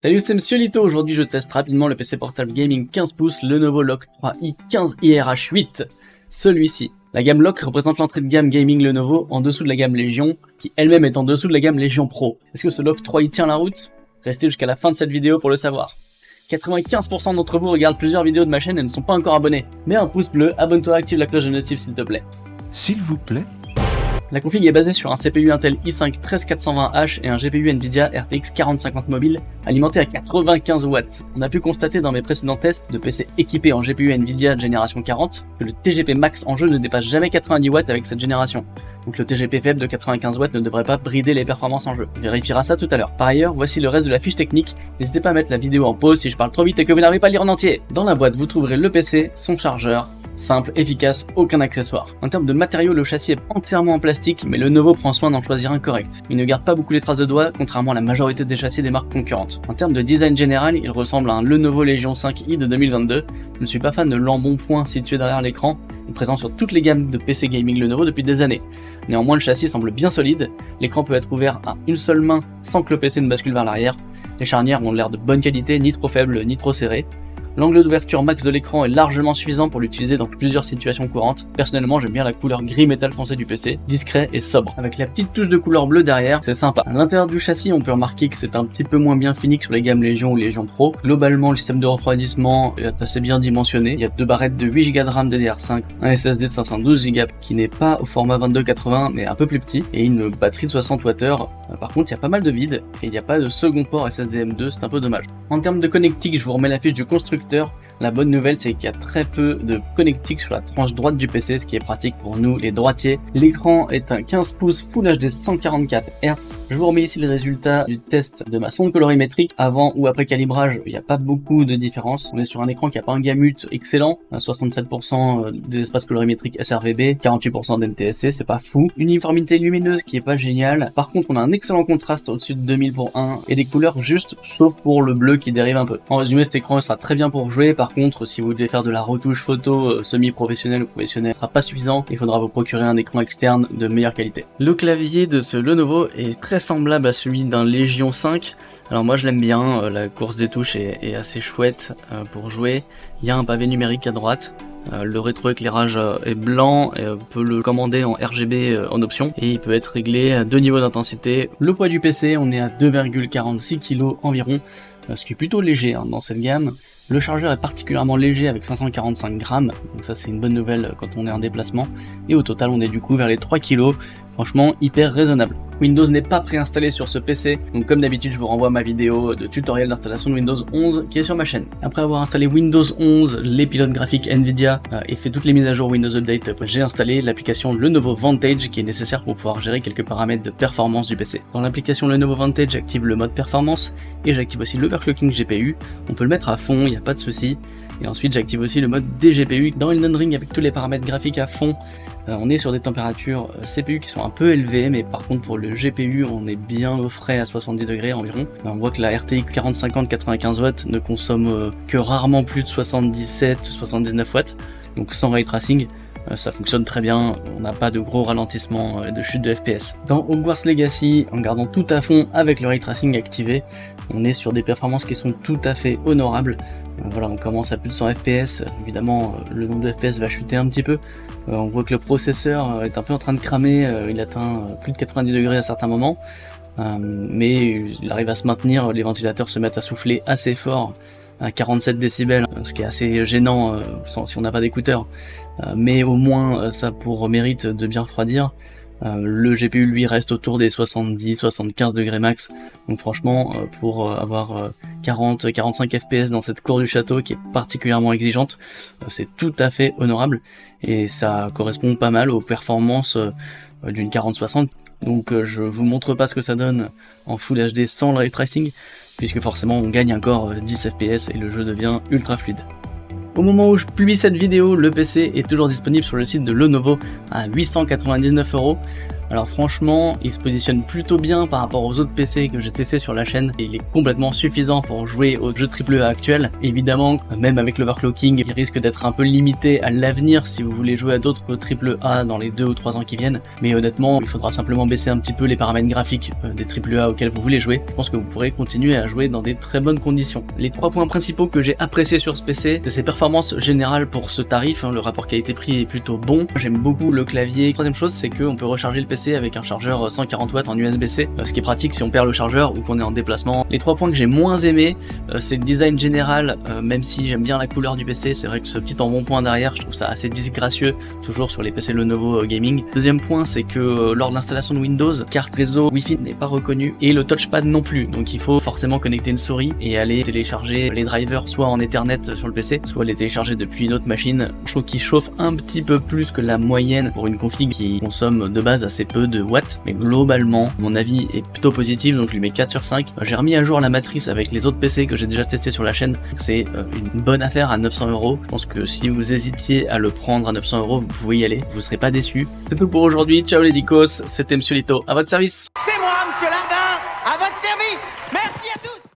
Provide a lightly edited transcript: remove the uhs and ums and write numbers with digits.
Salut, c'est Monsieur Lito. Aujourd'hui je teste rapidement le PC portable gaming 15 pouces Lenovo Lock 3i 15 IRH8. Celui-ci. La gamme Lock représente l'entrée de gamme gaming Lenovo en dessous de la gamme Légion, qui elle-même est en dessous de la gamme Légion Pro. Est-ce que ce Lock 3i tient la route? Restez jusqu'à la fin de cette vidéo pour le savoir. 95% d'entre vous regardent plusieurs vidéos de ma chaîne et ne sont pas encore abonnés. Mets un pouce bleu, abonne-toi, active la cloche de notif s'il te plaît. S'il vous plaît. La config est basée sur un CPU Intel i5 13420H et un GPU Nvidia RTX 4050 mobile alimenté à 95 watts. On a pu constater dans mes précédents tests de PC équipés en GPU Nvidia de génération 40 que le TGP max en jeu ne dépasse jamais 90 watts avec cette génération. Donc le TGP faible de 95 watts ne devrait pas brider les performances en jeu. On vérifiera ça tout à l'heure. Par ailleurs, voici le reste de la fiche technique. N'hésitez pas à mettre la vidéo en pause si je parle trop vite et que vous n'arrivez pas à lire en entier. Dans la boîte, vous trouverez le PC, son chargeur, simple, efficace, aucun accessoire. En termes de matériaux, le châssis est entièrement en plastique, mais Lenovo prend soin d'en choisir un correct. Il ne garde pas beaucoup les traces de doigts, contrairement à la majorité des châssis des marques concurrentes. En termes de design général, il ressemble à un Lenovo Legion 5i de 2022. Je ne suis pas fan de l'embonpoint situé derrière l'écran, est présent sur toutes les gammes de PC gaming Lenovo depuis des années. Néanmoins, le châssis semble bien solide, l'écran peut être ouvert à une seule main sans que le PC ne bascule vers l'arrière, les charnières ont l'air de bonne qualité, ni trop faibles, ni trop serrées. L'angle d'ouverture max de l'écran est largement suffisant pour l'utiliser dans plusieurs situations courantes. Personnellement, j'aime bien la couleur gris métal foncé du PC, discret et sobre. Avec la petite touche de couleur bleue derrière, c'est sympa. À l'intérieur du châssis, on peut remarquer que c'est un petit peu moins bien fini que sur les gammes Légion ou Légion Pro. Globalement, le système de refroidissement est assez bien dimensionné. Il y a deux barrettes de 8Go de RAM DDR5, un SSD de 512Go qui n'est pas au format 2280 mais un peu plus petit, et une batterie de 60 Wh. Par contre, il y a pas mal de vide et il n'y a pas de second port SSD M2, c'est un peu dommage. En termes de connectique, je vous remets la fiche du constructeur. La bonne nouvelle, c'est qu'il y a très peu de connectique sur la tranche droite du PC, ce qui est pratique pour nous les droitiers. L'écran est un 15 pouces Full HD 144 Hz. Je vous remets ici les résultats du test de ma sonde colorimétrique. Avant ou après calibrage, il n'y a pas beaucoup de différence. On est sur un écran qui n'a pas un gamut excellent, 67% des espaces colorimétriques sRGB, 48% d'NTSC, c'est pas fou. Une uniformité lumineuse qui est pas géniale. Par contre, on a un excellent contraste au-dessus de 2000 pour 1 et des couleurs justes, sauf pour le bleu qui dérive un peu. En résumé, cet écran sera très bien pour jouer. Par contre, si vous devez faire de la retouche photo semi-professionnelle ou professionnelle, ce sera pas suffisant. Il faudra vous procurer un écran externe de meilleure qualité. Le clavier de ce Lenovo est très semblable à celui d'un Légion 5. Alors moi je l'aime bien, la course des touches est assez chouette pour jouer. Il y a un pavé numérique à droite. Le rétroéclairage est blanc et on peut le commander en RGB en option et il peut être réglé à deux niveaux d'intensité. Le poids du PC, on est à 2,46 kg environ, ce qui est plutôt léger dans cette gamme. Le chargeur est particulièrement léger avec 545 grammes, donc ça c'est une bonne nouvelle quand on est en déplacement. Et au total on est du coup vers les 3 kg, franchement hyper raisonnable. Windows n'est pas préinstallé sur ce PC, donc comme d'habitude je vous renvoie à ma vidéo de tutoriel d'installation de Windows 11 qui est sur ma chaîne. Après avoir installé Windows 11, les pilotes graphiques Nvidia et fait toutes les mises à jour Windows Update, j'ai installé l'application Lenovo Vantage qui est nécessaire pour pouvoir gérer quelques paramètres de performance du PC. Dans l'application Lenovo Vantage, j'active le mode performance et j'active aussi l'overclocking GPU. On peut le mettre à fond, il n'y a pas de souci. Et ensuite j'active aussi le mode DGPU. Dans Elden Ring, avec tous les paramètres graphiques à fond, on est sur des températures CPU qui sont un peu élevées, mais par contre pour le GPU on est bien au frais à 70 degrés environ. On voit que la RTX 4050 95 watts ne consomme que rarement plus de 77-79 watts, donc sans ray tracing. Ça fonctionne très bien, on n'a pas de gros ralentissements de chute de FPS. Dans Hogwarts Legacy, en gardant tout à fond avec le ray tracing activé, on est sur des performances qui sont tout à fait honorables. Voilà, on commence à plus de 100 FPS, évidemment le nombre de FPS va chuter un petit peu. On voit que le processeur est un peu en train de cramer, il atteint plus de 90 degrés à certains moments. Mais il arrive à se maintenir, les ventilateurs se mettent à souffler assez fort à 47 décibels, ce qui est assez gênant si on n'a pas d'écouteurs, mais au moins ça pour mérite de bien refroidir. Le GPU lui reste autour des 70-75 degrés max, donc franchement pour avoir 40-45 FPS dans cette cour du château qui est particulièrement exigeante, c'est tout à fait honorable et ça correspond pas mal aux performances d'une 4060. Donc je vous montre pas ce que ça donne en Full HD sans le ray tracing, puisque forcément on gagne encore 10 FPS et le jeu devient ultra fluide. Au moment où je publie cette vidéo, le PC est toujours disponible sur le site de Lenovo à 899 €. Alors franchement, il se positionne plutôt bien par rapport aux autres PC que j'ai testés sur la chaîne et il est complètement suffisant pour jouer aux jeux AAA actuels. Évidemment, même avec l'overclocking, il risque d'être un peu limité à l'avenir si vous voulez jouer à d'autres AAA dans les 2 ou 3 ans qui viennent, mais honnêtement, il faudra simplement baisser un petit peu les paramètres graphiques des AAA auxquels vous voulez jouer. Je pense que vous pourrez continuer à jouer dans des très bonnes conditions. Les 3 points principaux que j'ai appréciés sur ce PC, c'est ses performances générales pour ce tarif, le rapport qualité-prix est plutôt bon. J'aime beaucoup le clavier. Troisième chose, c'est qu'on peut recharger le PC avec un chargeur 140 watts en USB-C, ce qui est pratique si on perd le chargeur ou qu'on est en déplacement. Les 3 points que j'ai moins aimés, c'est le design général, même si j'aime bien la couleur du PC, c'est vrai que ce petit embonpoint derrière, je trouve ça assez disgracieux, toujours sur les PC Lenovo Gaming. Deuxième point, c'est que lors de l'installation de Windows, carte réseau Wi-Fi n'est pas reconnue et le touchpad non plus, donc il faut forcément connecter une souris et aller télécharger les drivers soit en Ethernet sur le PC, soit les télécharger depuis une autre machine. Je trouve qu'il chauffe un petit peu plus que la moyenne pour une config qui consomme de base assez peu de watts, mais globalement, mon avis est plutôt positif, donc je lui mets 4 sur 5. J'ai remis à jour la matrice avec les autres PC que j'ai déjà testé sur la chaîne, c'est une bonne affaire à 900€. Je pense que si vous hésitiez à le prendre à 900€, vous pouvez y aller, vous serez pas déçus. C'est tout pour aujourd'hui, ciao les dicos, c'était Monsieur Lito, à votre service.